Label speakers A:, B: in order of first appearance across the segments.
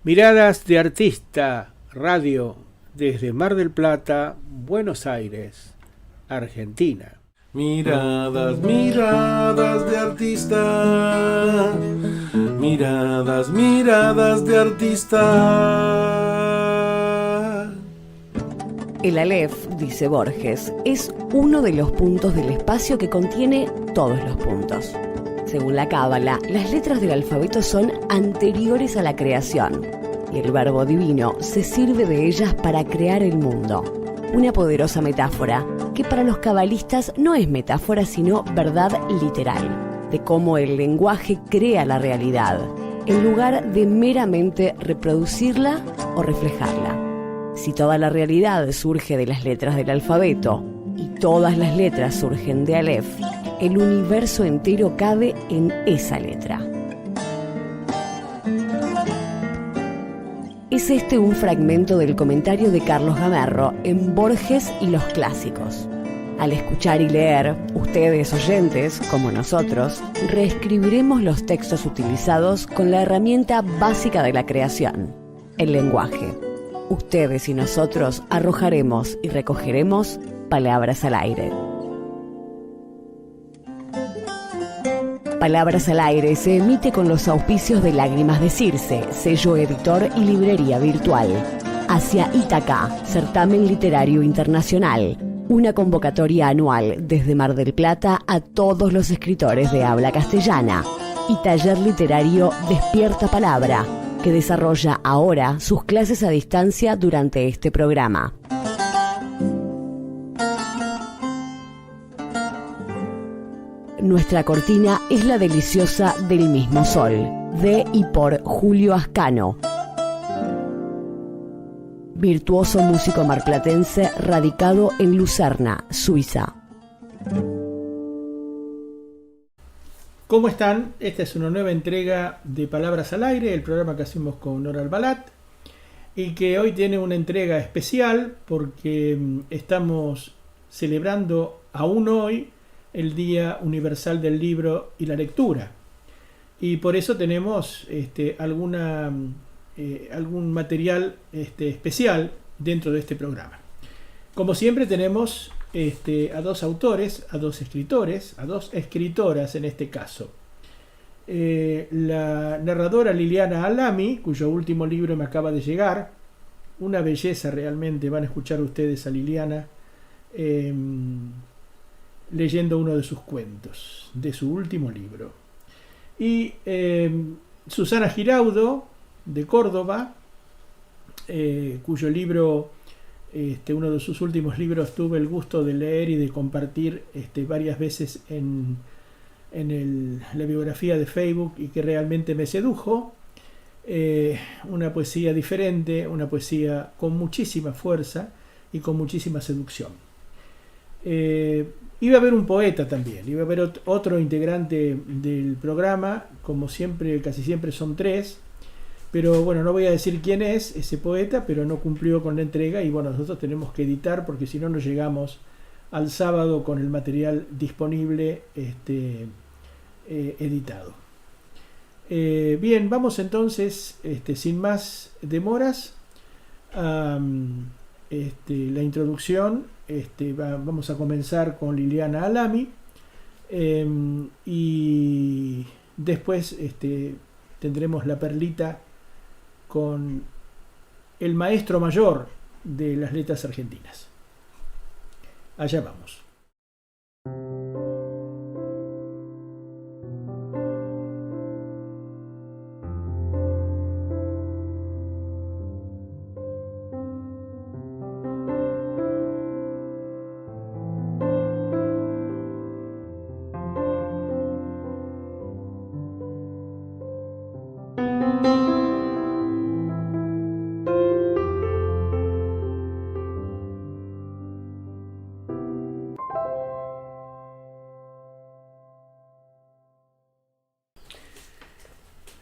A: Miradas de Artista Radio desde Mar del Plata, Buenos Aires, Argentina.
B: Miradas, miradas de artista. Miradas, miradas de artista.
C: El Aleph, dice Borges, es uno de los puntos del espacio que contiene todos los puntos. Según la Cábala, las letras del alfabeto son anteriores a la creación y el verbo divino se sirve de ellas para crear el mundo. Una poderosa metáfora que para los cabalistas no es metáfora sino verdad literal, de cómo el lenguaje crea la realidad, en lugar de meramente reproducirla o reflejarla. Si toda la realidad surge de las letras del alfabeto y todas las letras surgen de Aleph, el universo entero cabe en esa letra. Es este un fragmento del comentario de Carlos Gamerro en Borges y los clásicos. Al escuchar y leer, ustedes oyentes, como nosotros, reescribiremos los textos utilizados con la herramienta básica de la creación, el lenguaje. Ustedes y nosotros arrojaremos y recogeremos palabras al aire. Palabras al Aire se emite con los auspicios de Lágrimas de Circe, sello editor y librería virtual. Hacia Ítaca, certamen literario internacional. Una convocatoria anual desde Mar del Plata a todos los escritores de habla castellana. Y taller literario Despierta Palabra, que desarrolla ahora sus clases a distancia durante este programa. Nuestra cortina es la deliciosa Del Mismo Sol, de y por Julio Ascano, virtuoso músico marplatense radicado en Lucerna, Suiza.
A: ¿Cómo están? Esta es una nueva entrega de Palabras al Aire, el programa que hacemos con Nora Albalat, y que hoy tiene una entrega especial porque estamos celebrando aún hoy el Día Universal del Libro y la Lectura. Y por eso tenemos algún material especial dentro de este programa. Como siempre tenemos a dos autores, a dos escritores, a dos escritoras en este caso. La narradora Liliana Alami, cuyo último libro me acaba de llegar, una belleza realmente, van a escuchar ustedes a Liliana leyendo uno de sus cuentos, de su último libro. Y Susana Giraudo, de Córdoba, cuyo libro, uno de sus últimos libros, tuve el gusto de leer y de compartir varias veces en la biografía de Facebook y que realmente me sedujo. Una poesía diferente, una poesía con muchísima fuerza y con muchísima seducción. Iba a haber un poeta también, iba a haber otro integrante del programa, como siempre, casi siempre son tres, pero bueno, no voy a decir quién es ese poeta, pero no cumplió con la entrega y bueno, nosotros tenemos que editar porque si no, no llegamos al sábado con el material disponible editado. Bien, vamos entonces, sin más demoras, a la introducción. Vamos a comenzar con Liliana Alami y después tendremos la perlita con el maestro mayor de las letras argentinas. Allá vamos.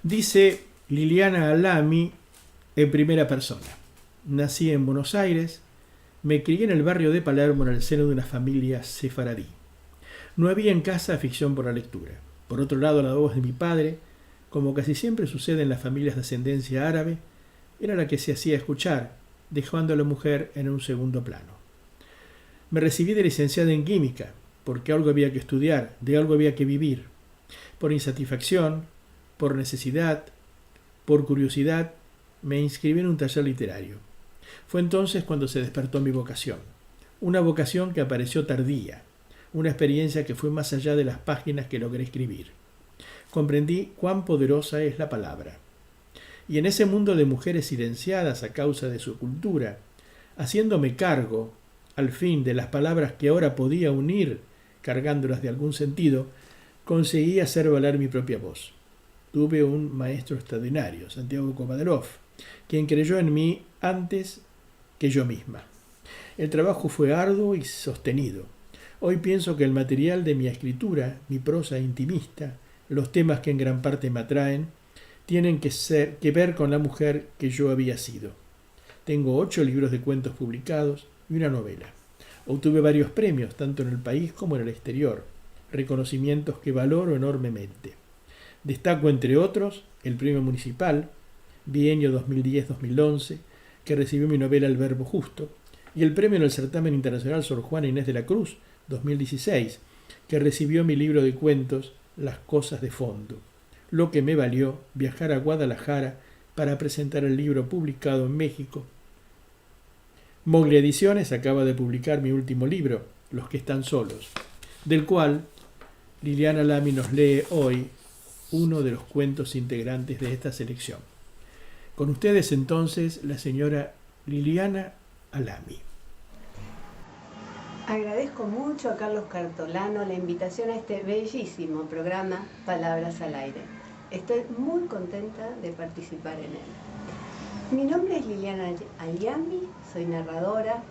A: Dice Liliana Alami en primera persona. Nací en Buenos Aires, me crié en el barrio de Palermo en el seno de una familia sefaradí. No había en casa afición por la lectura. Por otro lado, la voz de mi padre, como casi siempre sucede en las familias de ascendencia árabe, era la que se hacía escuchar, dejando a la mujer en un segundo plano. Me recibí de licenciada en química, porque algo había que estudiar, de algo había que vivir. Por insatisfacción, por necesidad, por curiosidad, me inscribí en un taller literario. Fue entonces cuando se despertó mi vocación. Una vocación que apareció tardía, una experiencia que fue más allá de las páginas que logré escribir. Comprendí cuán poderosa es la palabra. Y en ese mundo de mujeres silenciadas a causa de su cultura, haciéndome cargo, al fin, de las palabras que ahora podía unir, cargándolas de algún sentido, conseguí hacer valer mi propia voz. Tuve un maestro extraordinario, Santiago Kovadelov, quien creyó en mí antes que yo misma. El trabajo fue arduo y sostenido. Hoy pienso que el material de mi escritura, mi prosa intimista, los temas que en gran parte me atraen, tienen que ver con la mujer que yo había sido. Tengo 8 libros de cuentos publicados y una novela. Obtuve varios premios, tanto en el país como en el exterior, reconocimientos que valoro enormemente. Destaco, entre otros, el Premio Municipal, bienio 2010-2011, que recibió mi novela El Verbo Justo, y el premio en el Certamen Internacional Sor Juana Inés de la Cruz, 2016, que recibió mi libro de cuentos Las Cosas de Fondo, lo que me valió viajar a Guadalajara para presentar el libro publicado en México. Mogli Ediciones acaba de publicar mi último libro, Los que están solos, del cual Liliana Lamy nos lee hoy uno de los cuentos integrantes de esta selección. Con ustedes entonces la señora Liliana Lamy.
D: Agradezco mucho a Carlos Cartolano la invitación a este bellísimo programa Palabras al Aire. Estoy muy contenta de participar en él. Mi nombre es Liliana Lamy, soy narradora,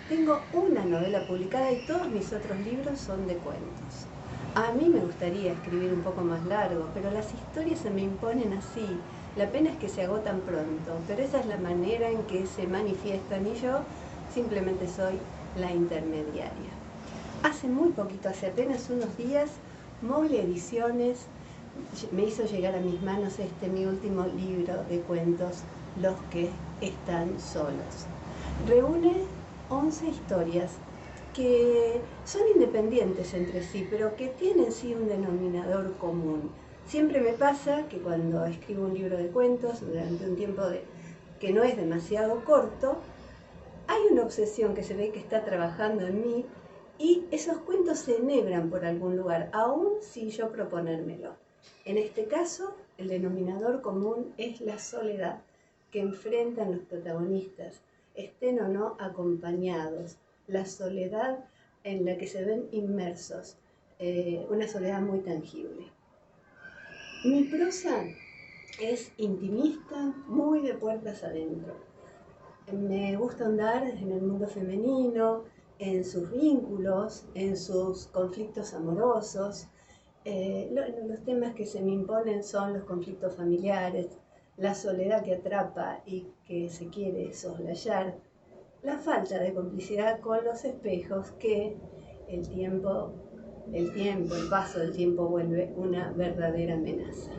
D: tengo una novela publicada y todos mis otros libros son de cuentos. A mí me gustaría escribir un poco más largo, pero las historias se me imponen así. La pena es que se agotan pronto, pero esa es la manera en que se manifiestan y yo simplemente soy la intermediaria. Hace muy poquito, hace apenas unos días, Mogli Ediciones me hizo llegar a mis manos mi último libro de cuentos, Los que están solos. Reúne 11 historias que son independientes entre sí, pero que tienen sí un denominador común. Siempre me pasa que cuando escribo un libro de cuentos, durante un tiempo que no es demasiado corto, hay una obsesión que se ve que está trabajando en mí y esos cuentos se enhebran por algún lugar, aún sin yo proponérmelo. En este caso, el denominador común es la soledad que enfrentan los protagonistas, estén o no acompañados, la soledad en la que se ven inmersos, una soledad muy tangible. Mi prosa es intimista, muy de puertas adentro. Me gusta andar en el mundo femenino, en sus vínculos, en sus conflictos amorosos. Los temas que se me imponen son los conflictos familiares, la soledad que atrapa y que se quiere soslayar, la falta de complicidad con los espejos que el paso del tiempo vuelve una verdadera amenaza.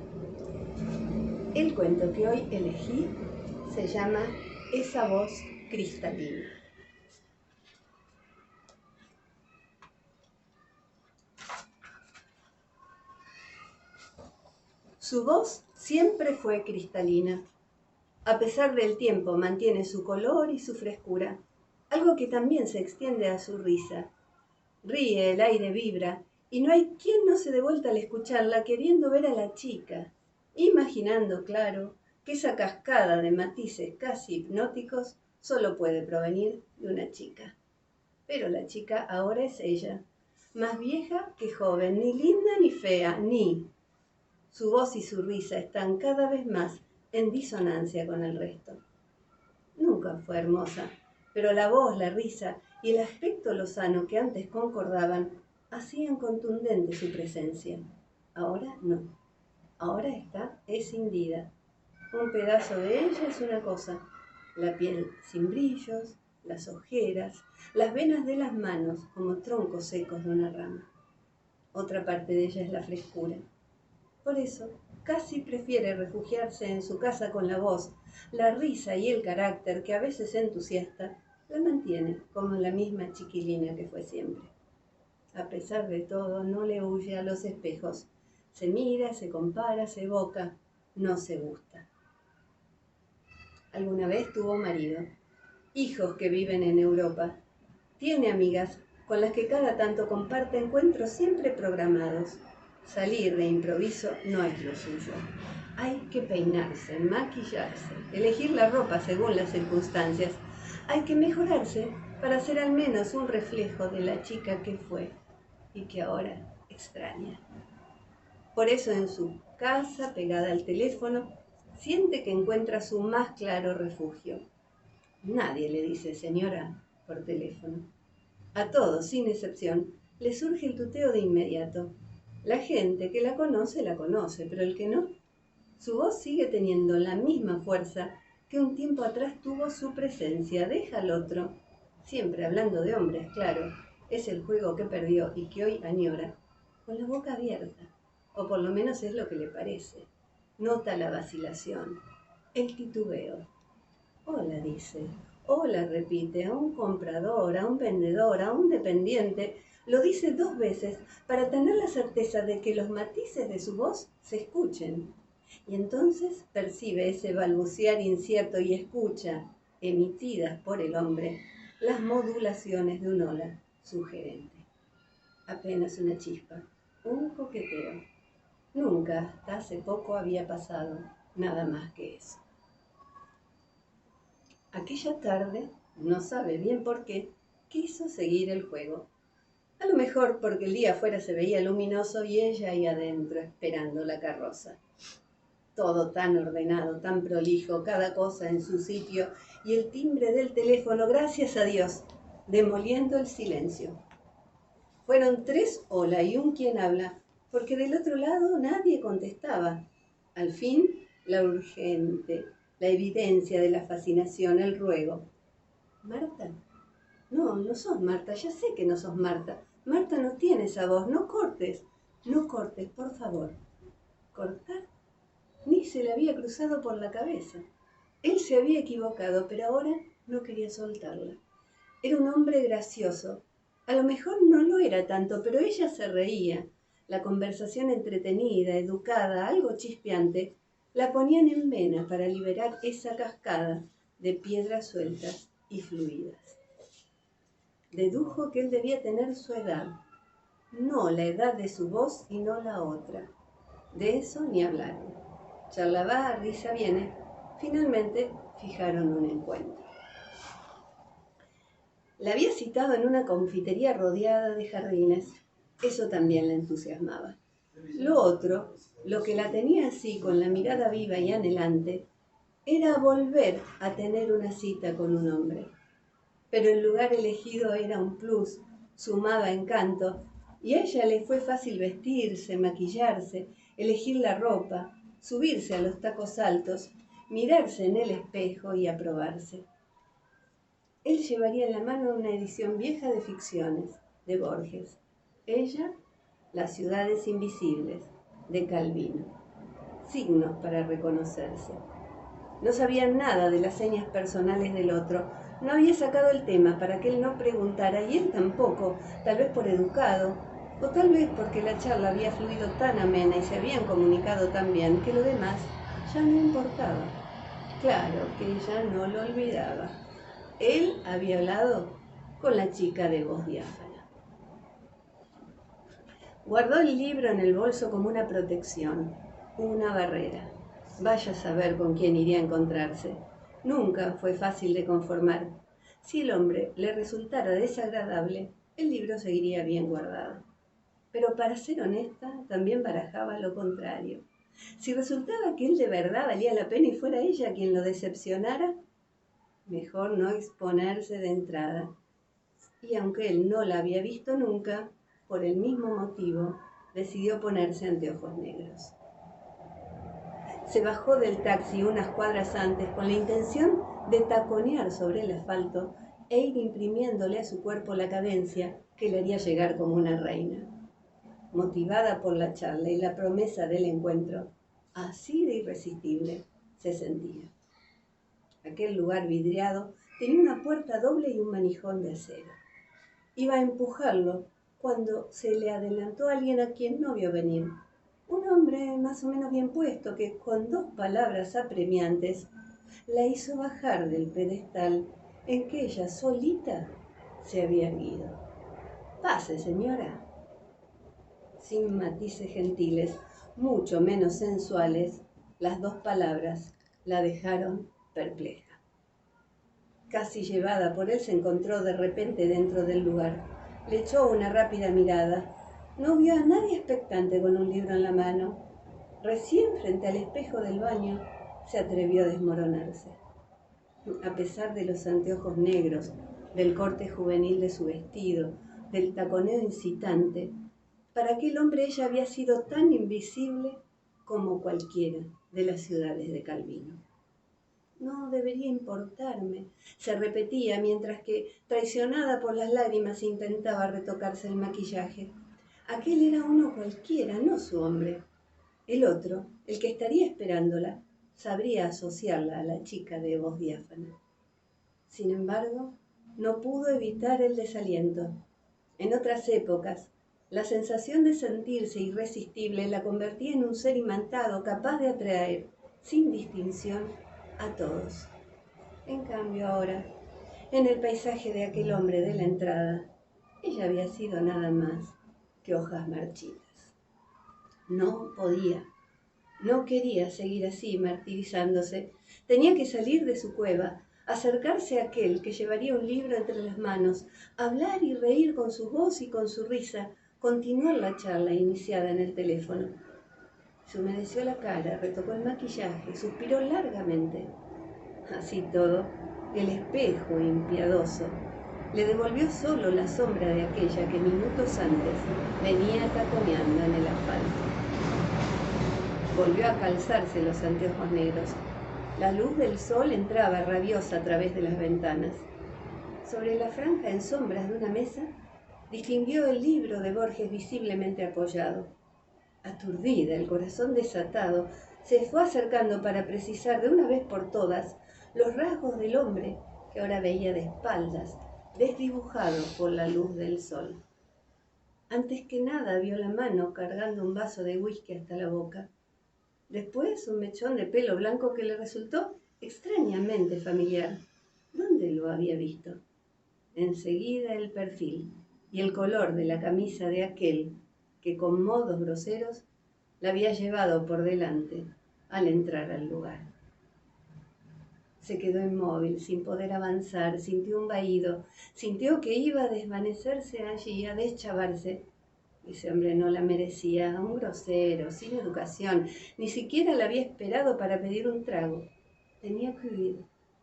D: El cuento que hoy elegí se llama Esa voz cristalina. Su voz siempre fue cristalina. A pesar del tiempo mantiene su color y su frescura, algo que también se extiende a su risa. Ríe, el aire vibra, y no hay quien no se dé vuelta al escucharla queriendo ver a la chica, imaginando, claro, que esa cascada de matices casi hipnóticos solo puede provenir de una chica. Pero la chica ahora es ella, más vieja que joven, ni linda ni fea, ni... Su voz y su risa están cada vez más en disonancia con el resto. Nunca fue hermosa, pero la voz, la risa y el aspecto lozano que antes concordaban hacían contundente su presencia. Ahora no. Ahora está escindida. Un pedazo de ella es una cosa, la piel sin brillos, las ojeras, las venas de las manos como troncos secos de una rama. Otra parte de ella es la frescura. Por eso, casi prefiere refugiarse en su casa con la voz, la risa y el carácter que a veces entusiasta, la mantiene como la misma chiquilina que fue siempre. A pesar de todo, no le huye a los espejos. Se mira, se compara, se evoca, no se gusta. Alguna vez tuvo marido, hijos que viven en Europa. Tiene amigas con las que cada tanto comparte encuentros siempre programados. Salir de improviso no es lo suyo. Hay que peinarse, maquillarse, elegir la ropa según las circunstancias. Hay que mejorarse para ser al menos un reflejo de la chica que fue y que ahora extraña. Por eso en su casa, pegada al teléfono, siente que encuentra su más claro refugio. Nadie le dice señora por teléfono. A todos, sin excepción, le surge el tuteo de inmediato. La gente que la conoce, pero el que no, su voz sigue teniendo la misma fuerza que un tiempo atrás tuvo su presencia. Deja al otro, siempre hablando de hombres, claro, es el juego que perdió y que hoy añora, con la boca abierta, o por lo menos es lo que le parece. Nota la vacilación, el titubeo. Hola, dice. Hola, repite, a un comprador, a un vendedor, a un dependiente. Lo dice 2 veces para tener la certeza de que los matices de su voz se escuchen. Y entonces percibe ese balbucear incierto y escucha, emitidas por el hombre, las modulaciones de un hola sugerente. Apenas una chispa, un coqueteo. Nunca, hasta hace poco, había pasado nada más que eso. Aquella tarde, no sabe bien por qué, quiso seguir el juego. A lo mejor porque el día afuera se veía luminoso y ella ahí adentro esperando la carroza. Todo tan ordenado, tan prolijo, cada cosa en su sitio y el timbre del teléfono, gracias a Dios, demoliendo el silencio. Fueron 3 hola y un quién habla, porque del otro lado nadie contestaba. Al fin, la urgente, la evidencia de la fascinación, el ruego. ¿Marta? No, no sos Marta, ya sé que no sos Marta. Marta no tiene esa voz, no cortes, por favor. ¿Cortar? Ni se le había cruzado por la cabeza. Él se había equivocado, pero ahora no quería soltarla. Era un hombre gracioso. A lo mejor no lo era tanto, pero ella se reía. La conversación entretenida, educada, algo chispeante, la ponían en vena para liberar esa cascada de piedras sueltas y fluidas. Dedujo que él debía tener su edad, no la edad de su voz y no la otra. De eso ni hablaron. Charla va, risa viene. Finalmente fijaron un encuentro. La había citado en una confitería rodeada de jardines. Eso también la entusiasmaba. Lo otro, lo que la tenía así con la mirada viva y anhelante, era volver a tener una cita con un hombre. Pero el lugar elegido era un plus, sumaba encanto, y a ella le fue fácil vestirse, maquillarse, elegir la ropa, subirse a los tacos altos, mirarse en el espejo y aprobarse. Él llevaría en la mano una edición vieja de ficciones, de Borges. Ella, Las ciudades invisibles, de Calvino. Signos para reconocerse. No sabían nada de las señas personales del otro. No había sacado el tema para que él no preguntara, y él tampoco, tal vez por educado, o tal vez porque la charla había fluido tan amena y se habían comunicado tan bien que lo demás ya no importaba. Claro que ella no lo olvidaba. Él había hablado con la chica de voz diáfana. Guardó el libro en el bolso como una protección, una barrera. Vaya a saber con quién iría a encontrarse. Nunca fue fácil de conformar. Si el hombre le resultara desagradable, el libro seguiría bien guardado. Pero para ser honesta, también barajaba lo contrario. Si resultaba que él de verdad valía la pena y fuera ella quien lo decepcionara, mejor no exponerse de entrada. Y aunque él no la había visto nunca, por el mismo motivo, decidió ponerse anteojos negros. Se bajó del taxi unas cuadras antes con la intención de taconear sobre el asfalto e ir imprimiéndole a su cuerpo la cadencia que le haría llegar como una reina. Motivada por la charla y la promesa del encuentro, Así de irresistible se sentía. Aquel lugar vidriado tenía una puerta doble y un manijón de acero. Iba a empujarlo cuando se le adelantó alguien a quien no vio venir. Un hombre más o menos bien puesto que con 2 palabras apremiantes la hizo bajar del pedestal en que ella solita se había erguido. «Pase, señora». Sin matices gentiles, mucho menos sensuales, las 2 palabras la dejaron perpleja. Casi llevada por él, se encontró de repente dentro del lugar. Le echó una rápida mirada. No vio a nadie expectante con un libro en la mano. Recién frente al espejo del baño se atrevió a desmoronarse. A pesar de los anteojos negros, del corte juvenil de su vestido, del taconeo incitante, para aquel hombre ella había sido tan invisible como cualquiera de las ciudades de Calvino. No debería importarme, se repetía mientras que, traicionada por las lágrimas, intentaba retocarse el maquillaje. Aquel era uno cualquiera, no su hombre. El otro, el que estaría esperándola, sabría asociarla a la chica de voz diáfana. Sin embargo, no pudo evitar el desaliento. En otras épocas, la sensación de sentirse irresistible la convertía en un ser imantado capaz de atraer, sin distinción, a todos. En cambio ahora, en el paisaje de aquel hombre de la entrada, ella había sido nada más que hojas marchitas. No podía, no quería seguir así martirizándose. Tenía que salir de su cueva, acercarse a aquel que llevaría un libro entre las manos, hablar y reír con su voz y con su risa, continuar la charla iniciada en el teléfono. Se humedeció la cara, retocó el maquillaje, suspiró largamente. Así todo, el espejo impiadoso le devolvió solo la sombra de aquella que minutos antes venía taconeando en el asfalto. Volvió a calzarse los anteojos negros. La luz del sol entraba rabiosa a través de las ventanas. Sobre la franja en sombras de una mesa, distinguió el libro de Borges visiblemente apoyado. Aturdida, el corazón desatado, se fue acercando para precisar de una vez por todas los rasgos del hombre que ahora veía de espaldas, desdibujado por la luz del sol. Antes que nada vio la mano cargando un vaso de whisky hasta la boca. Después un mechón de pelo blanco que le resultó extrañamente familiar. ¿Dónde lo había visto? Enseguida el perfil y el color de la camisa de aquel que con modos groseros la había llevado por delante al entrar al lugar. Se quedó inmóvil, sin poder avanzar, sintió un vahido, sintió que iba a desvanecerse allí, a deschavarse. Ese hombre no la merecía, un grosero, sin educación, ni siquiera la había esperado para pedir un trago. Tenía que huir,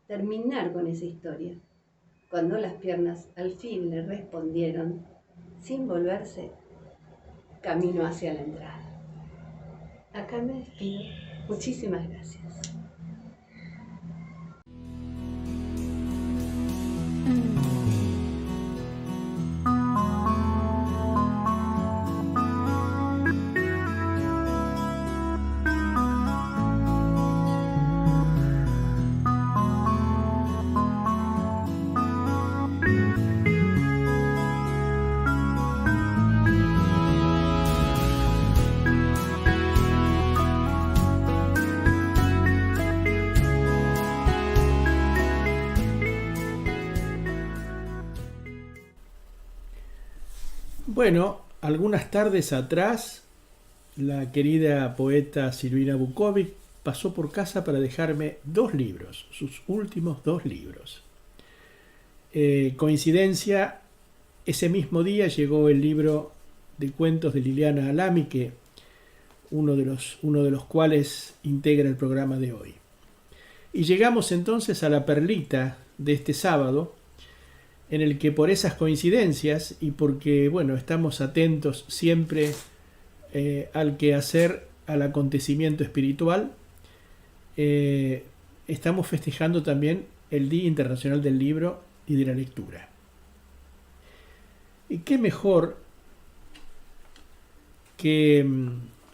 D: terminar con esa historia. Cuando las piernas al fin le respondieron, sin volverse, camino hacia la entrada. Acá me despido. Muchísimas gracias.
A: Bueno, algunas tardes atrás, la querida poeta Silvina Bukovic pasó por casa para dejarme 2 libros, sus últimos 2 libros. Coincidencia, ese mismo día llegó el libro de cuentos de Liliana Alami, que uno de los cuales integra el programa de hoy. Y llegamos entonces a la perlita de este sábado, en el que por esas coincidencias y porque, bueno, estamos atentos siempre al quehacer, al acontecimiento espiritual, estamos festejando también el Día Internacional del Libro y de la Lectura. Y qué mejor que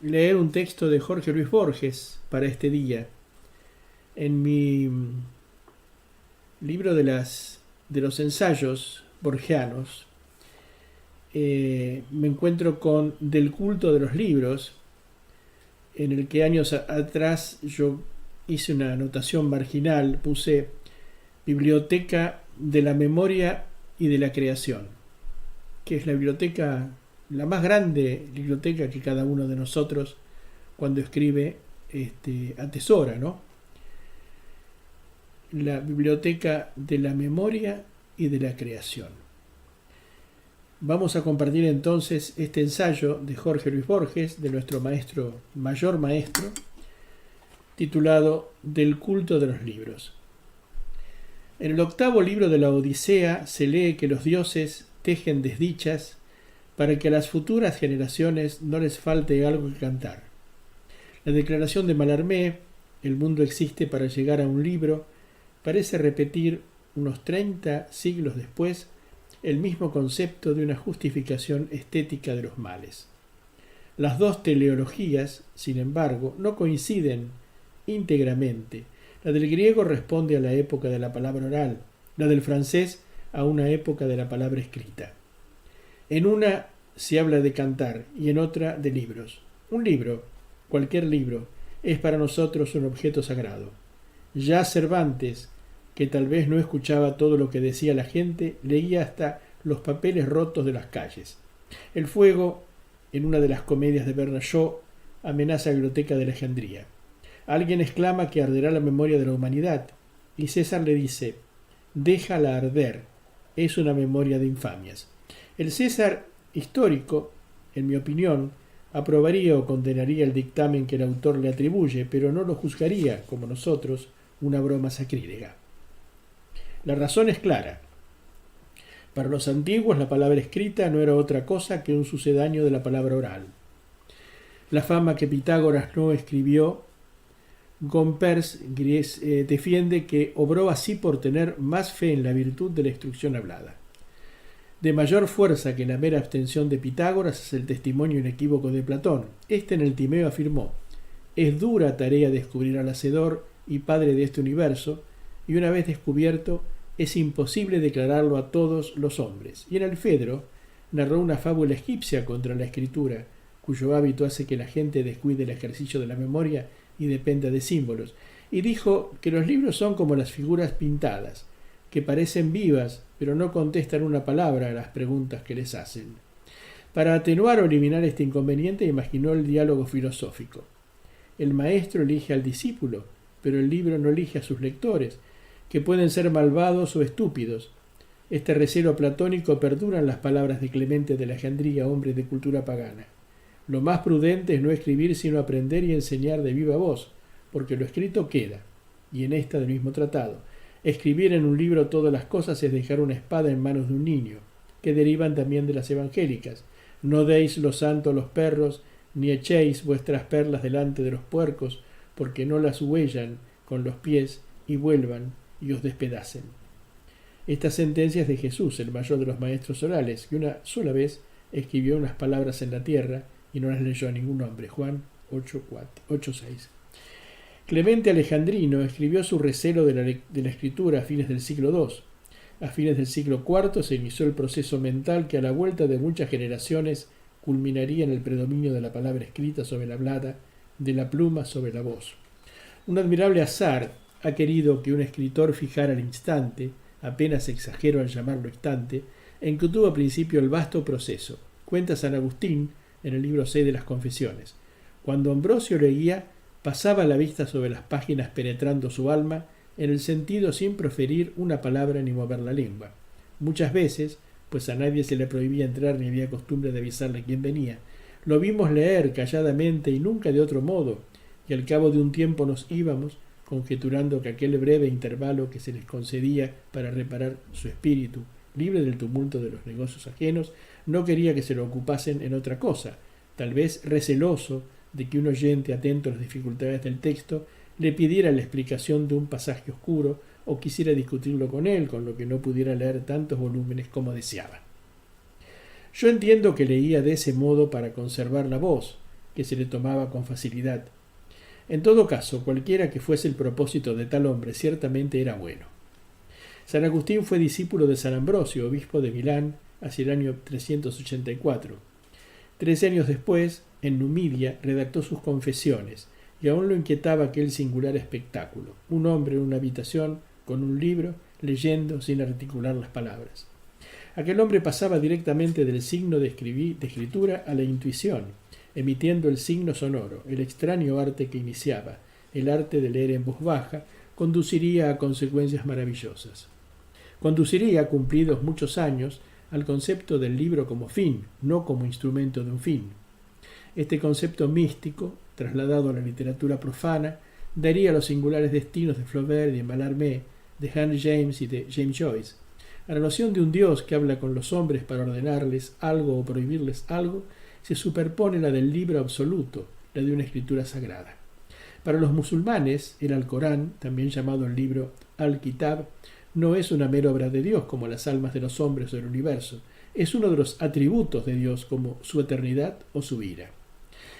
A: leer un texto de Jorge Luis Borges para este día. En mi libro de los ensayos borgianos, me encuentro con Del culto de los libros, en el que años atrás yo hice una anotación marginal, puse Biblioteca de la Memoria y de la Creación, que es la biblioteca, la más grande biblioteca que cada uno de nosotros cuando escribe atesora, ¿no? La Biblioteca de la Memoria y de la Creación. Vamos a compartir entonces este ensayo de Jorge Luis Borges, de nuestro mayor maestro, titulado Del culto de los libros. En el 8º libro de la Odisea se lee que los dioses tejen desdichas para que a las futuras generaciones no les falte algo que cantar. La declaración de Mallarmé, el mundo existe para llegar a un libro, parece repetir, unos 30 siglos después, el mismo concepto de una justificación estética de los males. Las dos teleologías, sin embargo, no coinciden íntegramente. La del griego responde a la época de la palabra oral, la del francés a una época de la palabra escrita. En una se habla de cantar y en otra de libros. Un libro, cualquier libro, es para nosotros un objeto sagrado. Ya Cervantes, que tal vez no escuchaba todo lo que decía la gente, leía hasta los papeles rotos de las calles. El fuego, en una de las comedias de Bernard Shaw, amenaza la biblioteca de Alejandría. Alguien exclama que arderá la memoria de la humanidad, y César le dice, déjala arder, es una memoria de infamias. El César histórico, en mi opinión, aprobaría o condenaría el dictamen que el autor le atribuye, pero no lo juzgaría, como nosotros, una broma sacrílega. La razón es clara. Para los antiguos la palabra escrita no era otra cosa que un sucedáneo de la palabra oral. La fama que Pitágoras no escribió, Gompers defiende que obró así por tener más fe en la virtud de la instrucción hablada. De mayor fuerza que la mera abstención de Pitágoras es el testimonio inequívoco de Platón. En el Timeo afirmó, es dura tarea descubrir al Hacedor y Padre de este universo, y una vez descubierto, es imposible declararlo a todos los hombres. Y en el Fedro narró una fábula egipcia contra la escritura, cuyo hábito hace que la gente descuide el ejercicio de la memoria y dependa de símbolos. Y dijo que los libros son como las figuras pintadas, que parecen vivas, pero no contestan una palabra a las preguntas que les hacen. Para atenuar o eliminar este inconveniente, imaginó el diálogo filosófico. El maestro elige al discípulo, pero el libro no elige a sus lectores, que pueden ser malvados o estúpidos. Este recelo platónico perdura en las palabras de Clemente de Alejandría, hombre de cultura pagana. Lo más prudente es no escribir sino aprender y enseñar de viva voz, porque lo escrito queda. Y en esta del mismo tratado, escribir en un libro todas las cosas es dejar una espada en manos de un niño, que derivan también de las evangélicas. No deis lo santo a los perros, ni echéis vuestras perlas delante de los puercos, porque no las huellan con los pies y vuelvan y os despedacen. Esta sentencia es de Jesús, el mayor de los maestros orales, que una sola vez escribió unas palabras en la tierra y no las leyó a ningún hombre. Juan 8:6. Clemente Alejandrino escribió su recelo de la escritura a fines del siglo II. A fines del siglo IV se inició el proceso mental que a la vuelta de muchas generaciones culminaría en el predominio de la palabra escrita sobre la hablada, de la pluma sobre la voz. Un admirable azar ha querido que un escritor fijara el instante, apenas exagero al llamarlo instante, en que tuvo principio el vasto proceso. Cuenta San Agustín en el libro 6 de las Confesiones. Cuando Ambrosio leía, pasaba la vista sobre las páginas penetrando su alma en el sentido sin proferir una palabra ni mover la lengua. Muchas veces, pues a nadie se le prohibía entrar ni había costumbre de avisarle quién venía, lo vimos leer calladamente y nunca de otro modo, y al cabo de un tiempo nos íbamos, conjeturando que aquel breve intervalo que se les concedía para reparar su espíritu, libre del tumulto de los negocios ajenos, no quería que se lo ocupasen en otra cosa, tal vez receloso de que un oyente atento a las dificultades del texto le pidiera la explicación de un pasaje oscuro o quisiera discutirlo con él, con lo que no pudiera leer tantos volúmenes como deseaba. Yo entiendo que leía de ese modo para conservar la voz, que se le tomaba con facilidad. En todo caso, cualquiera que fuese el propósito de tal hombre, ciertamente era bueno. San Agustín fue discípulo de San Ambrosio, obispo de Milán, hacia el año 384. 13 años después, en Numidia, redactó sus Confesiones, y aún lo inquietaba aquel singular espectáculo: un hombre en una habitación, con un libro, leyendo sin articular las palabras. Aquel hombre pasaba directamente del signo de escritura a la intuición, emitiendo el signo sonoro. El extraño arte que iniciaba, el arte de leer en voz baja, conduciría a consecuencias maravillosas. Conduciría, cumplidos muchos años, al concepto del libro como fin, no como instrumento de un fin. Este concepto místico, trasladado a la literatura profana, daría los singulares destinos de Flaubert y de Mallarmé, de Henry James y de James Joyce. A la noción de un Dios que habla con los hombres para ordenarles algo o prohibirles algo, se superpone la del libro absoluto, la de una escritura sagrada. Para los musulmanes, el Alcorán, también llamado el libro Al-Kitab, no es una mera obra de Dios como las almas de los hombres o del universo, es uno de los atributos de Dios como su eternidad o su ira.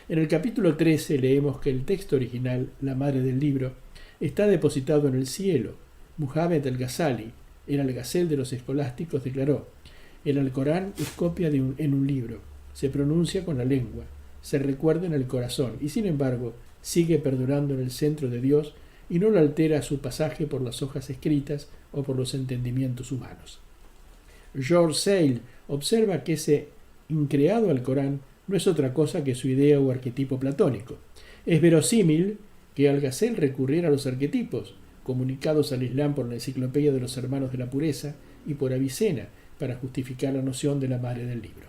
A: En el capítulo 13 leemos que el texto original, la madre del libro, está depositado en el cielo. Muhammad al-Ghazali, el algacel de los escolásticos, declaró: el Alcorán es copia en un libro, se pronuncia con la lengua, se recuerda en el corazón y sin embargo sigue perdurando en el centro de Dios y no lo altera a su pasaje por las hojas escritas o por los entendimientos humanos. George Sale observa que ese increado Alcorán no es otra cosa que su idea o arquetipo platónico. Es verosímil que Al-Ghazali recurriera a los arquetipos, comunicados al Islam por la Enciclopedia de los Hermanos de la Pureza y por Avicena, para justificar la noción de la madre del libro.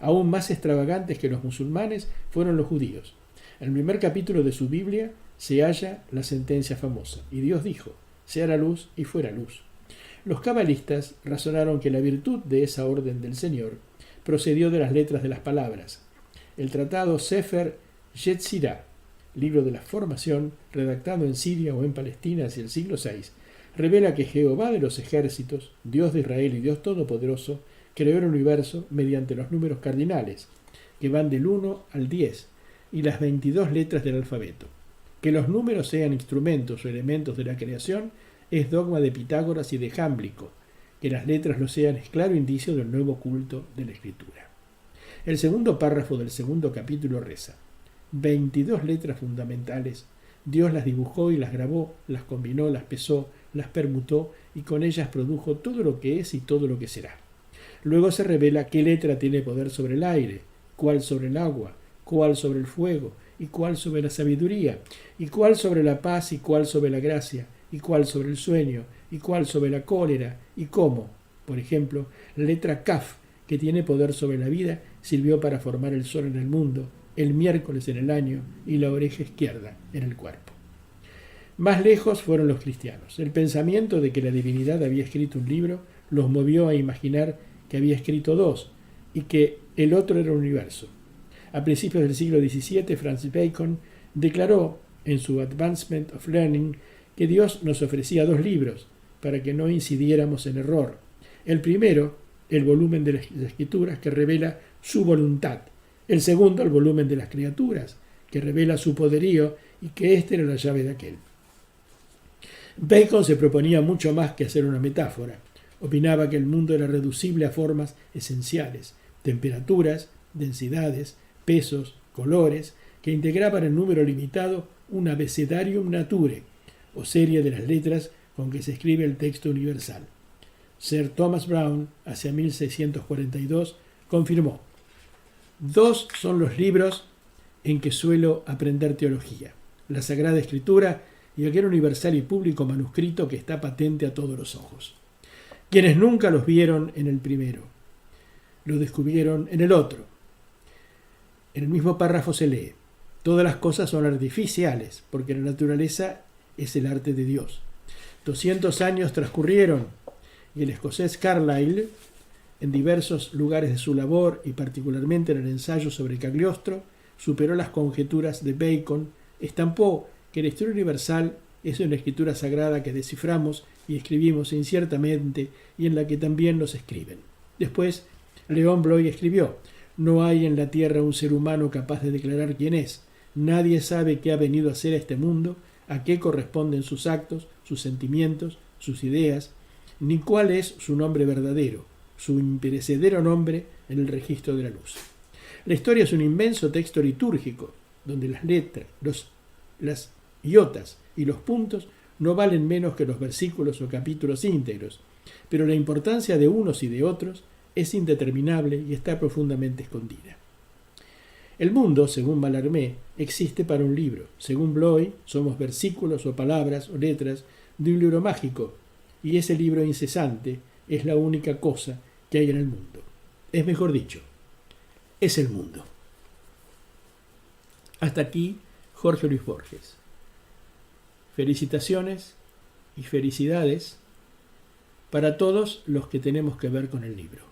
A: Aún más extravagantes que los musulmanes fueron los judíos. En el primer capítulo de su Biblia se halla la sentencia famosa: y Dios dijo, sea la luz y fuera luz. Los cabalistas razonaron que la virtud de esa orden del Señor procedió de las letras de las palabras. El tratado Sefer Yetzirah, libro de la formación, redactado en Siria o en Palestina hacia el siglo VI, revela que Jehová de los ejércitos, Dios de Israel y Dios Todopoderoso, creó el universo mediante los números cardinales, que van del 1 al 10, y las 22 letras del alfabeto. Que los números sean instrumentos o elementos de la creación es dogma de Pitágoras y de Jámblico. Que las letras lo sean es claro indicio del nuevo culto de la escritura. El segundo párrafo del segundo capítulo reza: 22 letras fundamentales, Dios las dibujó y las grabó, las combinó, las pesó, las permutó y con ellas produjo todo lo que es y todo lo que será. Luego se revela qué letra tiene poder sobre el aire, cuál sobre el agua, cuál sobre el fuego, y cuál sobre la sabiduría, y cuál sobre la paz, y cuál sobre la gracia, y cuál sobre el sueño, y cuál sobre la cólera, y cómo. Por ejemplo, la letra Kaf, que tiene poder sobre la vida, sirvió para formar el sol en el mundo, el miércoles en el año y la oreja izquierda en el cuerpo. Más lejos fueron los cristianos. El pensamiento de que la divinidad había escrito un libro los movió a imaginar que había escrito dos y que el otro era el universo. A principios del siglo XVII, Francis Bacon declaró en su Advancement of Learning que Dios nos ofrecía dos libros para que no incidiéramos en error. El primero, el volumen de las Escrituras, que revela su voluntad. El segundo, el volumen de las criaturas, que revela su poderío y que ésta era la llave de aquel. Bacon se proponía mucho más que hacer una metáfora. Opinaba que el mundo era reducible a formas esenciales, temperaturas, densidades, pesos, colores, que integraban en número limitado un abecedarium naturae, o serie de las letras con que se escribe el texto universal. Sir Thomas Browne, hacia 1642, confirmó: dos son los libros en que suelo aprender teología, la Sagrada Escritura y aquel universal y público manuscrito que está patente a todos los ojos. Quienes nunca los vieron en el primero, lo descubrieron en el otro. En el mismo párrafo se lee: todas las cosas son artificiales, porque la naturaleza es el arte de Dios. 200 años transcurrieron y el escocés Carlyle, en diversos lugares de su labor y particularmente en el ensayo sobre Cagliostro, superó las conjeturas de Bacon, estampó que la historia universal es una escritura sagrada que desciframos y escribimos inciertamente y en la que también nos escriben. Después, León Bloy escribió: No hay en la tierra un ser humano capaz de declarar quién es. Nadie sabe qué ha venido a hacer a este mundo, a qué corresponden sus actos, sus sentimientos, sus ideas, ni cuál es su nombre verdadero, su imperecedero nombre en el registro de la luz. La historia es un inmenso texto litúrgico, donde las letras, las iotas y los puntos no valen menos que los versículos o capítulos íntegros, pero la importancia de unos y de otros es indeterminable y está profundamente escondida. El mundo, según Mallarmé, existe para un libro. Según Bloy, somos versículos o palabras o letras de un libro mágico, y ese libro incesante es la única cosa que hay en el mundo. Es mejor dicho, es el mundo. Hasta aquí, Jorge Luis Borges. Felicitaciones y felicidades para todos los que tenemos que ver con el libro.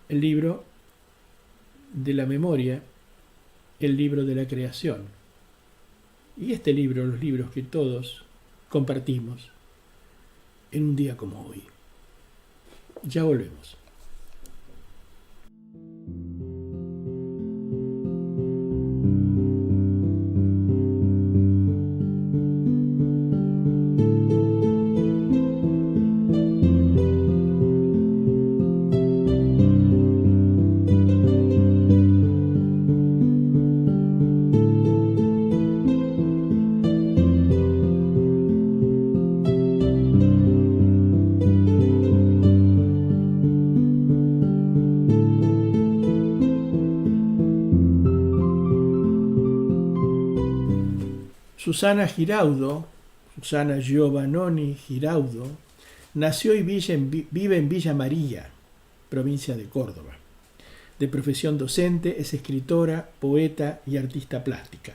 A: El libro de la memoria, el libro de la creación. Y este libro, los libros que todos compartimos en un día como hoy. Ya volvemos. Susana Giovannoni Giraudo, nació y vive en Villa María, provincia de Córdoba. De profesión docente, es escritora, poeta y artista plástica.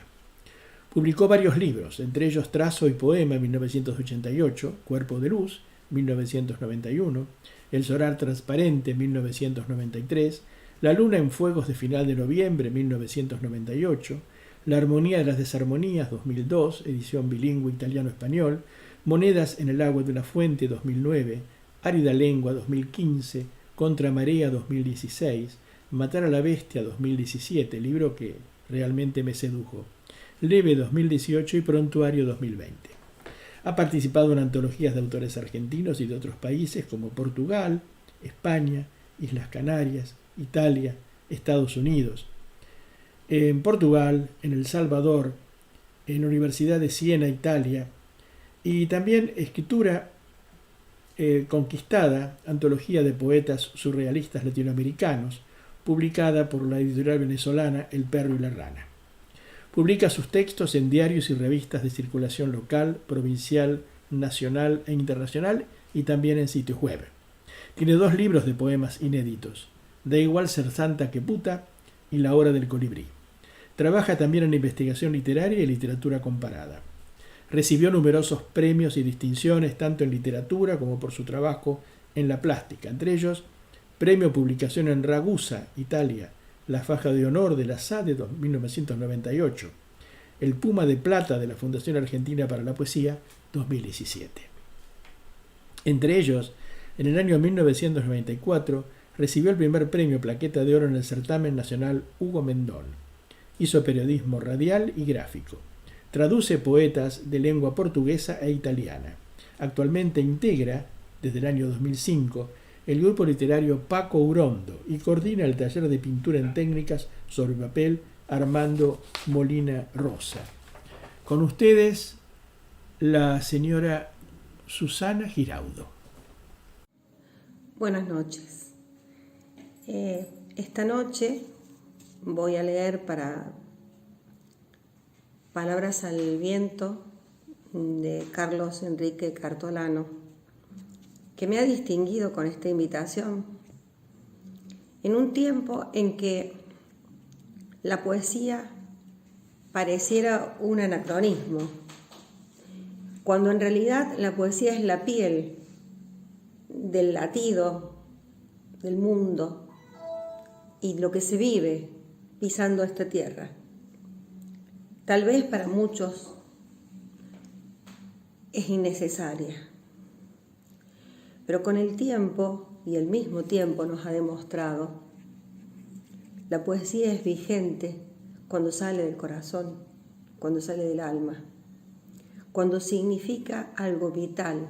A: Publicó varios libros, entre ellos Trazo y Poema, 1988, Cuerpo de Luz, 1991, El Solar Transparente, 1993, La Luna en Fuegos de Final de Noviembre, 1998, La Armonía de las Desarmonías, 2002, edición bilingüe italiano-español, Monedas en el agua de una fuente, 2009, Árida Lengua, 2015, Contra Marea, 2016, Matar a la Bestia, 2017, libro que realmente me sedujo, Leve, 2018 y Prontuario, 2020. Ha participado en antologías de autores argentinos y de otros países como Portugal, España, Islas Canarias, Italia, Estados Unidos. En Portugal, en El Salvador, en la Universidad de Siena, Italia, y también escritura conquistada, antología de poetas surrealistas latinoamericanos, publicada por la editorial venezolana El Perro y la Rana. Publica sus textos en diarios y revistas de circulación local, provincial, nacional e internacional y también en sitios web. Tiene 2 libros de poemas inéditos, Da igual ser santa que puta y La hora del colibrí. Trabaja también en investigación literaria y literatura comparada. Recibió numerosos premios y distinciones tanto en literatura como por su trabajo en la plástica, entre ellos Premio Publicación en Ragusa, Italia, la Faja de Honor de la SADE 1998, el Puma de Plata de la Fundación Argentina para la Poesía 2017. Entre ellos, en el año 1994 recibió el primer premio Plaqueta de Oro en el certamen nacional Hugo Mendón. Hizo periodismo radial y gráfico. Traduce poetas de lengua portuguesa e italiana. Actualmente integra, desde el año 2005, el grupo literario Paco Urondo y coordina el taller de pintura en técnicas sobre papel Armando Molina Rosa. Con ustedes, la señora Susana Giraudo.
E: Buenas noches. Esta noche voy a leer para Palabras al Viento de Carlos Enrique Cartolano, que me ha distinguido con esta invitación en un tiempo en que la poesía pareciera un anacronismo, cuando en realidad la poesía es la piel del latido del mundo y lo que se vive pisando esta tierra. Tal vez para muchos es innecesaria, pero con el tiempo y el mismo tiempo nos ha demostrado La poesía es vigente cuando sale del corazón, cuando sale del alma, cuando significa algo vital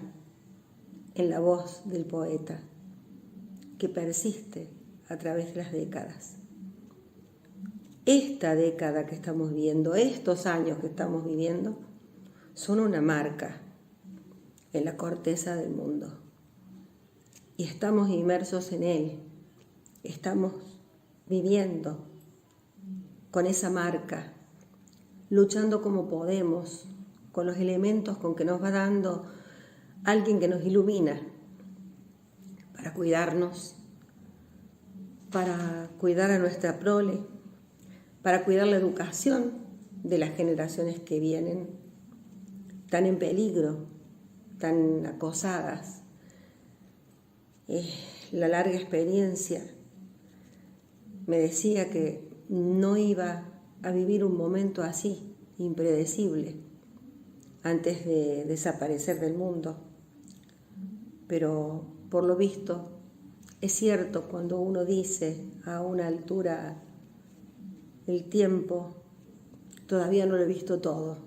E: en la voz del poeta, que persiste a través de las décadas. Esta década que estamos viviendo, estos años que estamos viviendo, son una marca en la corteza del mundo. Y estamos inmersos en él, estamos viviendo con esa marca, luchando como podemos, con los elementos con que nos va dando alguien que nos ilumina, para cuidarnos, para cuidar a nuestra prole, para cuidar la educación de las generaciones que vienen, tan en peligro, tan acosadas. La larga experiencia me decía que no iba a vivir un momento así, impredecible, antes de desaparecer del mundo. Pero por lo visto, es cierto cuando uno dice a una altura el tiempo, todavía no lo he visto todo.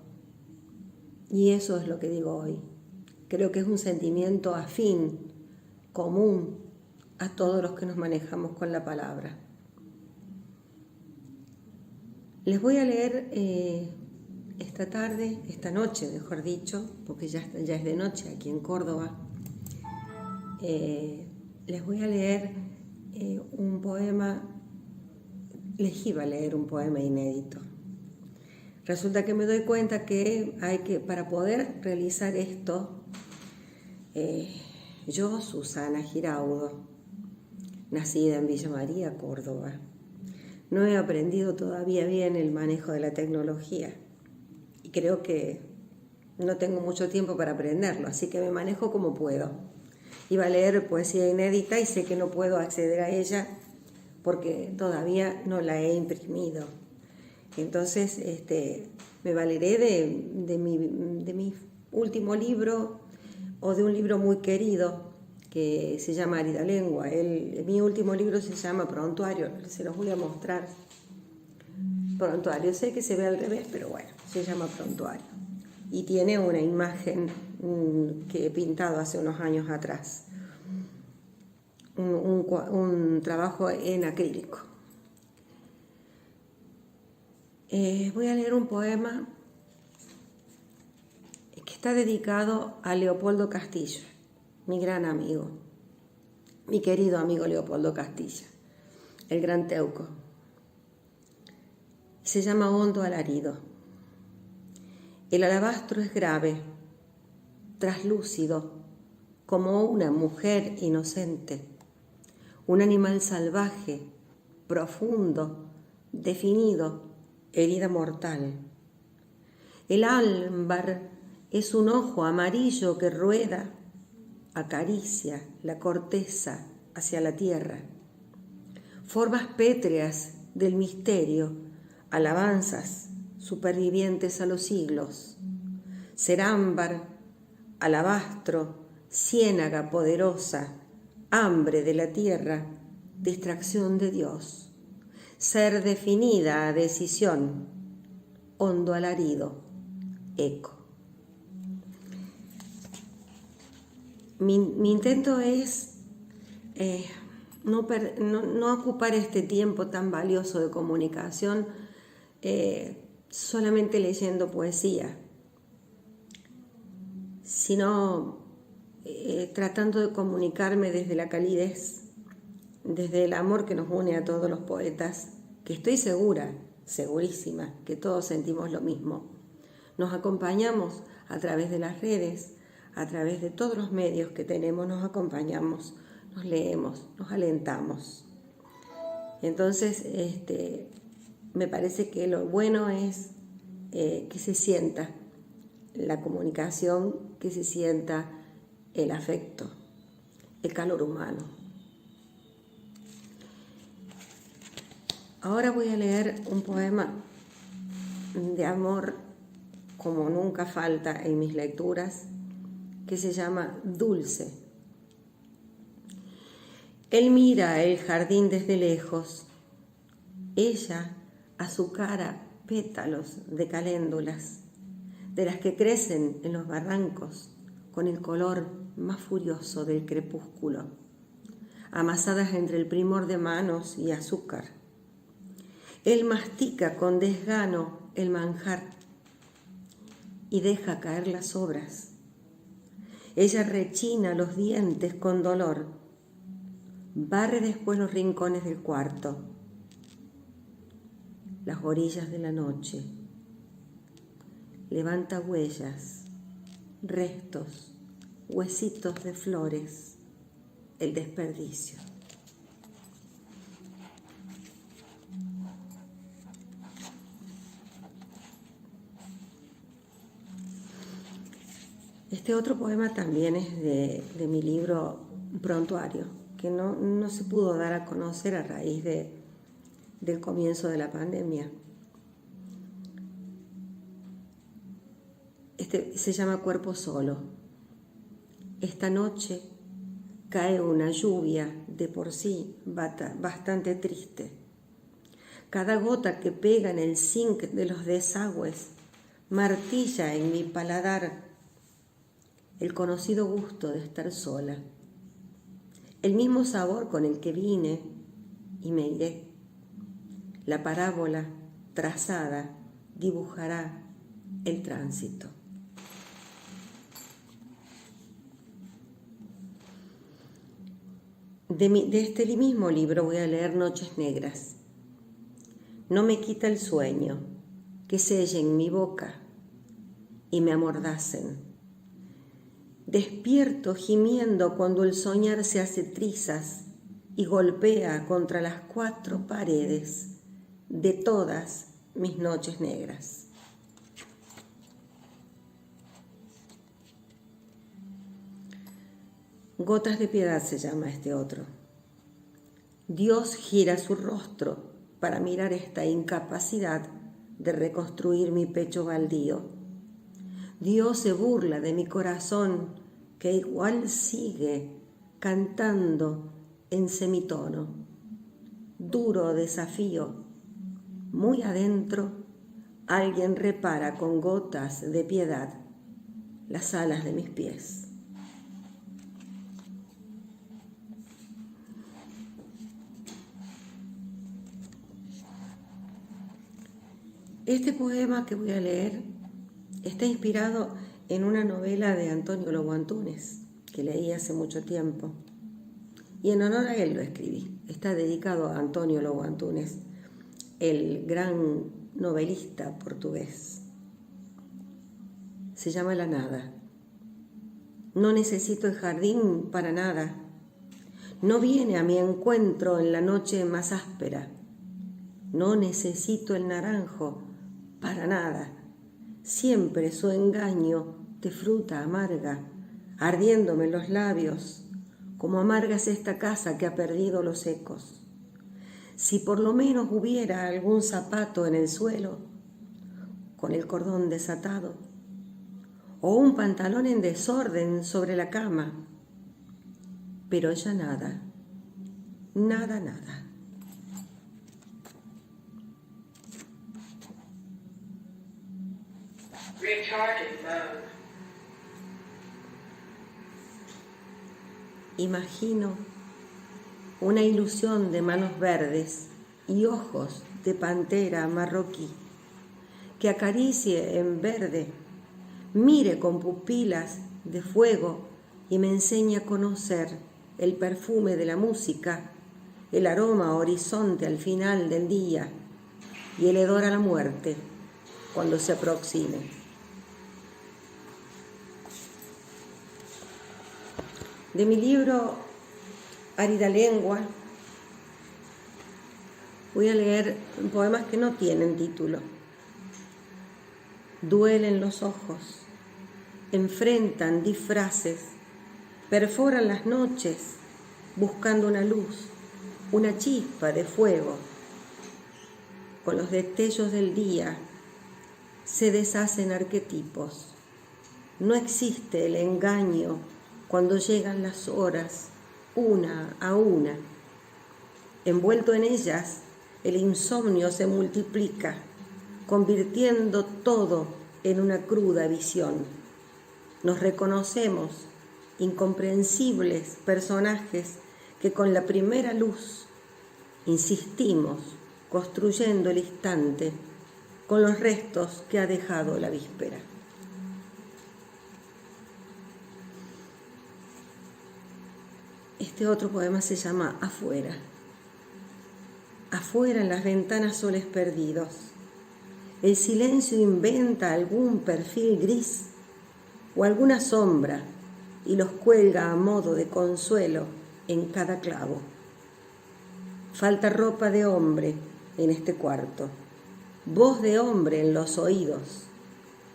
E: Y eso es lo que digo hoy. Creo que es un sentimiento afín, común a todos los que nos manejamos con la palabra. Les voy a leer esta noche, mejor dicho, porque ya es de noche aquí en Córdoba. Les voy a leer un poema, les iba a leer un poema inédito. Resulta que me doy cuenta que para poder realizar esto, yo, Susana Giraudo, nacida en Villa María, Córdoba, no he aprendido todavía bien el manejo de la tecnología y creo que no tengo mucho tiempo para aprenderlo, así que me manejo como puedo. Iba a leer poesía inédita y sé que no puedo acceder a ella porque todavía no la he imprimido. Entonces me valeré de mi último libro o de un libro muy querido que se llama Árida Lengua. Mi último libro se llama Prontuario, se los voy a mostrar. Prontuario, sé que se ve al revés, pero bueno, se llama Prontuario. Y tiene una imagen que he pintado hace unos años atrás. Un trabajo en acrílico. Voy a leer un poema que está dedicado a Leopoldo Castilla, mi gran amigo, mi querido amigo Leopoldo Castilla, el gran Teuco. Se llama Hondo Alarido. El alabastro es grave, traslúcido, como una mujer inocente, un animal salvaje, profundo, definido, herida mortal. El ámbar es un ojo amarillo que rueda, acaricia la corteza hacia la tierra. Formas pétreas del misterio, alabanzas supervivientes a los siglos. Ser ámbar, alabastro, ciénaga poderosa, hambre de la tierra, distracción de Dios. Ser definida a decisión, hondo alarido, eco. Mi intento es no ocupar este tiempo tan valioso de comunicación solamente leyendo poesía, sino tratando de comunicarme desde la calidez, desde el amor que nos une a todos los poetas, que estoy segurísima, que todos sentimos lo mismo. Nos acompañamos a través de las redes, a través de todos los medios que tenemos, nos acompañamos, nos leemos, nos alentamos. Entonces, me parece que lo bueno es que se sienta la comunicación, que se sienta el afecto, el calor humano. Ahora voy a leer un poema de amor como nunca falta en mis lecturas, que se llama Dulce. Él mira el jardín desde lejos, Ella azucara pétalos de caléndulas, de las que crecen en los barrancos con el color más furioso del crepúsculo, amasadas entre el primor de manos y azúcar. Él mastica con desgano el manjar y deja caer las sobras. Ella rechina los dientes con dolor, barre después los rincones del cuarto, las orillas de la noche, levanta huellas, restos, huesitos de flores, el desperdicio. Este otro poema también es de mi libro Prontuario, que no se pudo dar a conocer a raíz del comienzo de la pandemia. Este se llama Cuerpo Solo. Esta noche cae una lluvia de por sí bastante triste. Cada gota que pega en el zinc de los desagües martilla en mi paladar el conocido gusto de estar sola, el mismo sabor con el que vine y me iré. La parábola trazada dibujará el tránsito. De este mismo libro voy a leer Noches Negras. No me quita el sueño que sellen mi boca y me amordacen. Despierto gimiendo cuando el soñar se hace trizas y golpea contra las 4 paredes de todas mis noches negras. Gotas de piedad se llama este otro. Dios gira su rostro para mirar esta incapacidad de reconstruir mi pecho baldío. Dios se burla de mi corazón que igual sigue cantando en semitono. Duro desafío. Muy adentro, alguien repara con gotas de piedad las alas de mis pies. Este poema que voy a leer está inspirado en una novela de Antonio Lobo Antunes, que leí hace mucho tiempo. Y en honor a él lo escribí. Está dedicado a Antonio Lobo Antunes, el gran novelista portugués. Se llama La Nada. No necesito el jardín para nada. No viene a mi encuentro en la noche más áspera. No necesito el naranjo para nada. Siempre su engaño de fruta amarga, ardiéndome los labios, como amargas esta casa que ha perdido los ecos. Si por lo menos hubiera algún zapato en el suelo, con el cordón desatado, o un pantalón en desorden sobre la cama, pero ya nada, nada, nada. Imagino una ilusión de manos verdes y ojos de pantera marroquí que acaricie en verde, mire con pupilas de fuego y me enseñe a conocer el perfume de la música, el aroma a horizonte al final del día y el hedor a la muerte cuando se aproxime. De mi libro Árida Lengua voy a leer poemas que no tienen título. Duelen los ojos, enfrentan disfraces, perforan las noches buscando una luz, una chispa de fuego. Con los destellos del día se deshacen arquetipos. No existe el engaño cuando llegan las horas, una a una. Envuelto en ellas, el insomnio se multiplica, convirtiendo todo en una cruda visión. Nos reconocemos incomprensibles personajes que con la primera luz insistimos construyendo el instante con los restos que ha dejado la víspera. Este otro poema se llama Afuera. Afuera en las ventanas soles perdidos. El silencio inventa algún perfil gris o alguna sombra y los cuelga a modo de consuelo en cada clavo. Falta ropa de hombre en este cuarto, voz de hombre en los oídos,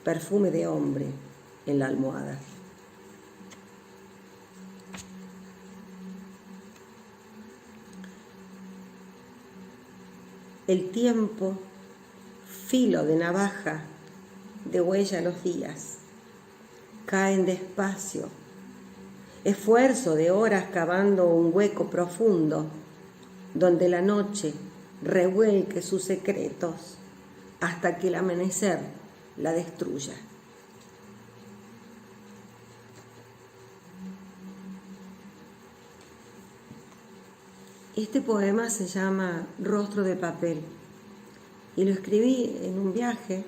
E: perfume de hombre en la almohada. El tiempo, filo de navaja, degüella los días, caen despacio, esfuerzo de horas cavando un hueco profundo, donde la noche revuelque sus secretos hasta que el amanecer la destruya. Este poema se llama Rostro de papel y lo escribí en un viaje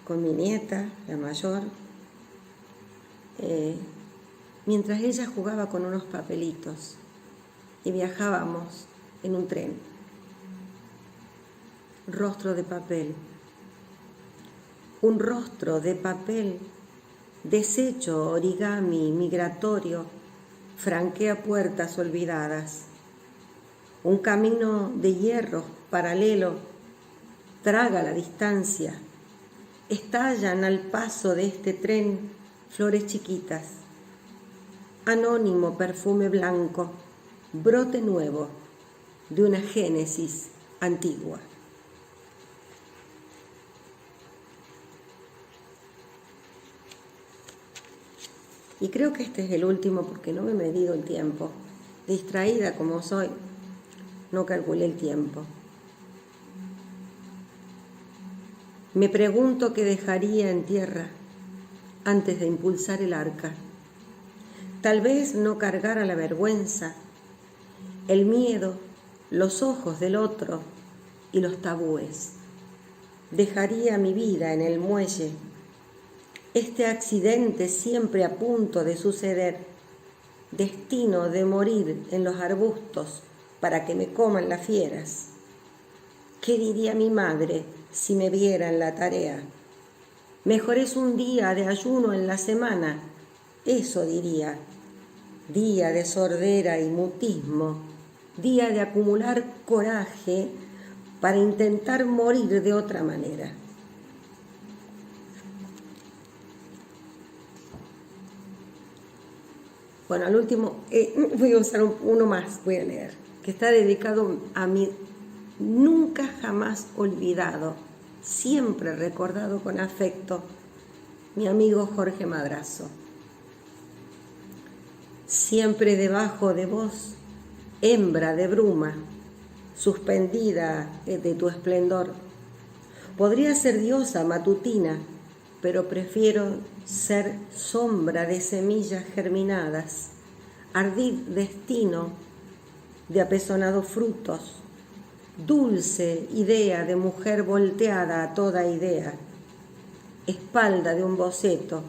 E: con mi nieta, la mayor, mientras ella jugaba con unos papelitos y viajábamos en un tren. Rostro de papel. Un rostro de papel, deshecho origami migratorio, franquea puertas olvidadas. Un camino de hierro paralelo traga la distancia. Estallan al paso de este tren flores chiquitas. Anónimo perfume blanco, brote nuevo de una génesis antigua. Y creo que este es el último porque no me he medido el tiempo. Distraída como soy, no calculé el tiempo. Me pregunto qué dejaría en tierra antes de impulsar el arca. Tal vez no cargara la vergüenza, el miedo, los ojos del otro y los tabúes. Dejaría mi vida en el muelle, este accidente siempre a punto de suceder, destino de morir en los arbustos para que me coman las fieras. ¿Qué diría mi madre si me viera en la tarea? Mejor es un día de ayuno en la semana, eso diría. Día de sordera y mutismo, día de acumular coraje para intentar morir de otra manera. Bueno, al último, voy a usar uno más, voy a leer, que está dedicado a mi nunca jamás olvidado, siempre recordado con afecto, mi amigo Jorge Madrazo. Siempre debajo de vos, hembra de bruma, suspendida de tu esplendor. Podría ser diosa matutina, pero prefiero ser sombra de semillas germinadas, ardid destino de apesonados frutos, dulce idea de mujer volteada a toda idea, espalda de un boceto,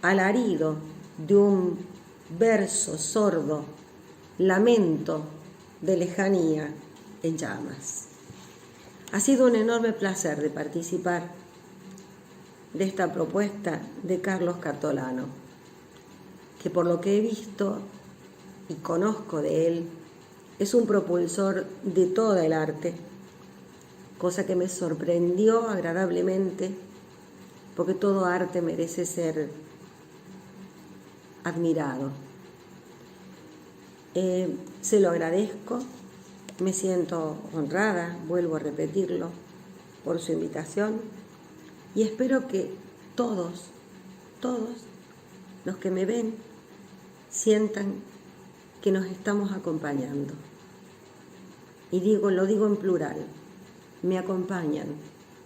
E: alarido de un verso sordo, lamento de lejanía en llamas. Ha sido un enorme placer de participar de esta propuesta de Carlos Cartolano, que por lo que he visto y conozco de él, es un propulsor de toda el arte, cosa que me sorprendió agradablemente, porque todo arte merece ser admirado. Se lo agradezco, me siento honrada, vuelvo a repetirlo, por su invitación y espero que todos los que me ven sientan que nos estamos acompañando. Y lo digo en plural. Me acompañan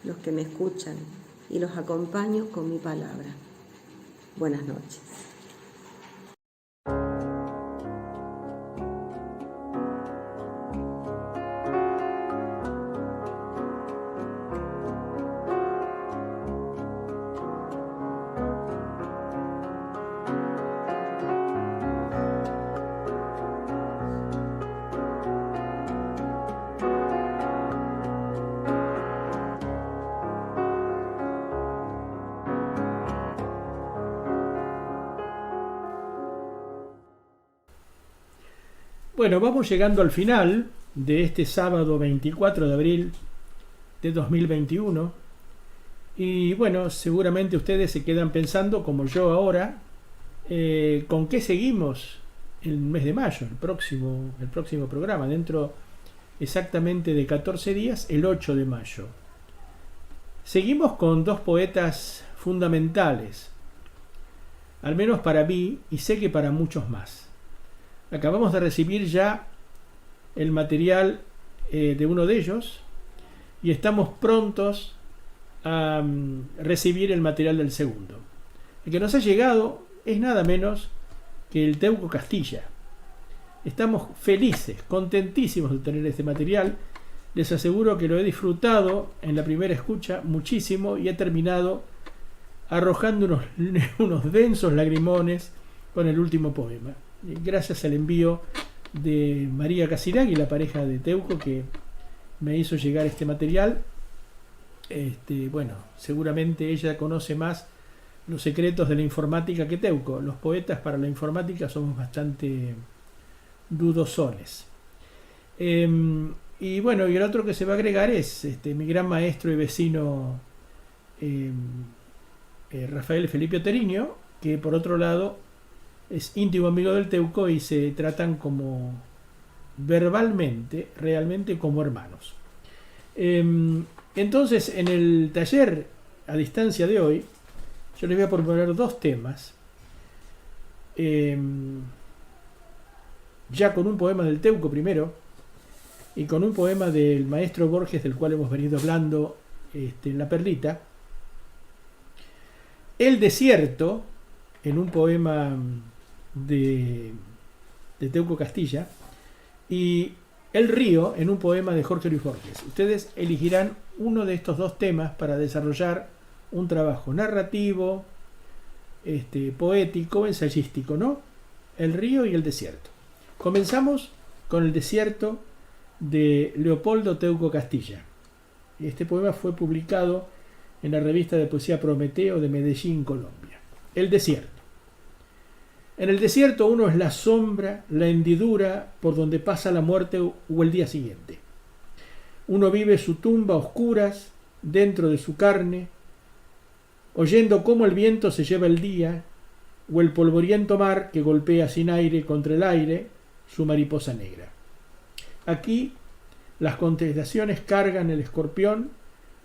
E: los que me escuchan y los acompaño con mi palabra. Buenas noches.
A: Bueno, vamos llegando al final de este sábado 24 de abril de 2021 y bueno, seguramente ustedes se quedan pensando como yo ahora, ¿con qué seguimos el mes de mayo, el próximo programa, dentro exactamente de 14 días, el 8 de mayo? Seguimos con dos poetas fundamentales, al menos para mí y sé que para muchos más. Acabamos de recibir ya el material de uno de ellos y estamos prontos a recibir el material del segundo. El que nos ha llegado es nada menos que el Teuco Castilla. Estamos felices, contentísimos de tener este material. Les aseguro que lo he disfrutado en la primera escucha muchísimo y he terminado arrojando unos densos lagrimones con el último poema. Gracias al envío de María Casiraghi, la pareja de Teuco, que me hizo llegar este material. Bueno, seguramente ella conoce más los secretos de la informática que Teuco. Los poetas para la informática somos bastante dudosones. Y bueno, y el otro que se va a agregar es mi gran maestro y vecino Rafael Felipe Oteriño, que por otro lado es íntimo amigo del Teuco y se tratan como verbalmente, realmente como hermanos. Entonces, en el taller a distancia de hoy, yo les voy a proponer dos temas, ya con un poema del Teuco primero y con un poema del maestro Borges, del cual hemos venido hablando en La Perlita. El desierto, en un poema de Teuco Castilla, y El río, en un poema de Jorge Luis Borges. Ustedes elegirán uno de estos dos temas para desarrollar un trabajo narrativo, poético, ensayístico, ¿no? El río y el desierto. Comenzamos con El desierto de Leopoldo Teuco Castilla. Este poema fue publicado en la revista de poesía Prometeo de Medellín, Colombia. El desierto. En el desierto uno es la sombra, la hendidura por donde pasa la muerte o el día siguiente. Uno vive su tumba a oscuras dentro de su carne, oyendo cómo el viento se lleva el día o el polvoriento mar que golpea sin aire contra el aire su mariposa negra. Aquí las constelaciones cargan el escorpión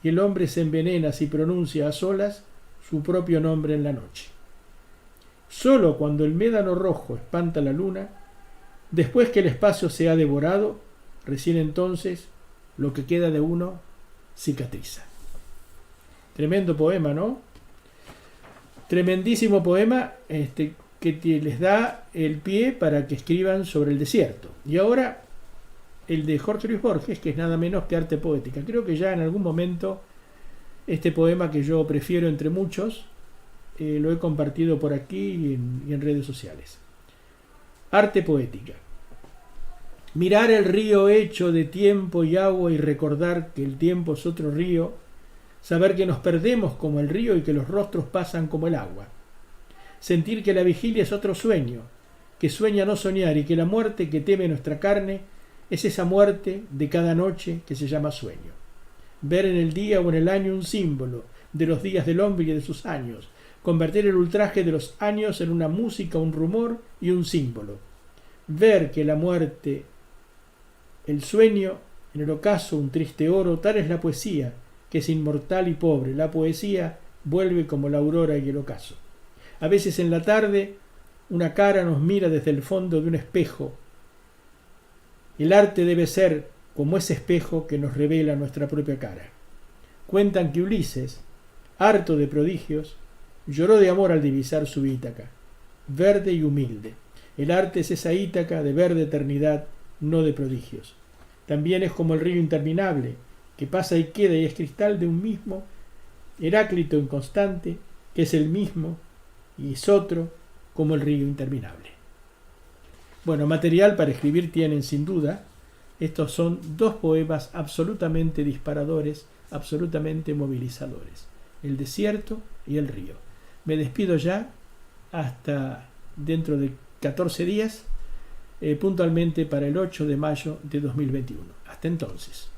A: y el hombre se envenena si pronuncia a solas su propio nombre en la noche. Solo cuando el médano rojo espanta la luna, después que el espacio se ha devorado, recién entonces lo que queda de uno cicatriza. Tremendo poema, ¿no? Tremendísimo poema que les da el pie para que escriban sobre el desierto. Y ahora el de Jorge Luis Borges, que es nada menos que arte poética. Creo que ya en algún momento este poema, que yo prefiero entre muchos, lo he compartido por aquí y en redes sociales. Arte poética. Mirar el río hecho de tiempo y agua y recordar que el tiempo es otro río, saber que nos perdemos como el río y que los rostros pasan como el agua. Sentir que la vigilia es otro sueño, que sueña no soñar y que la muerte que teme nuestra carne es esa muerte de cada noche que se llama sueño. Ver en el día o en el año un símbolo de los días del hombre y de sus años, convertir el ultraje de los años en una música, un rumor y un símbolo. Ver que la muerte, el sueño, en el ocaso un triste oro, tal es la poesía, que es inmortal y pobre. La poesía vuelve como la aurora y el ocaso. A veces en la tarde una cara nos mira desde el fondo de un espejo. El arte debe ser como ese espejo que nos revela nuestra propia cara. Cuentan que Ulises, harto de prodigios, lloró de amor al divisar su Ítaca, verde y humilde. El arte es esa Ítaca de verde eternidad, no de prodigios. También es como el río interminable, que pasa y queda y es cristal de un mismo Heráclito inconstante, que es el mismo y es otro como el río interminable. Bueno, material para escribir tienen sin duda. Estos son dos poemas absolutamente disparadores, absolutamente movilizadores. El desierto y el río. Me despido ya hasta dentro de 14 días, puntualmente para el 8 de mayo de 2021. Hasta entonces.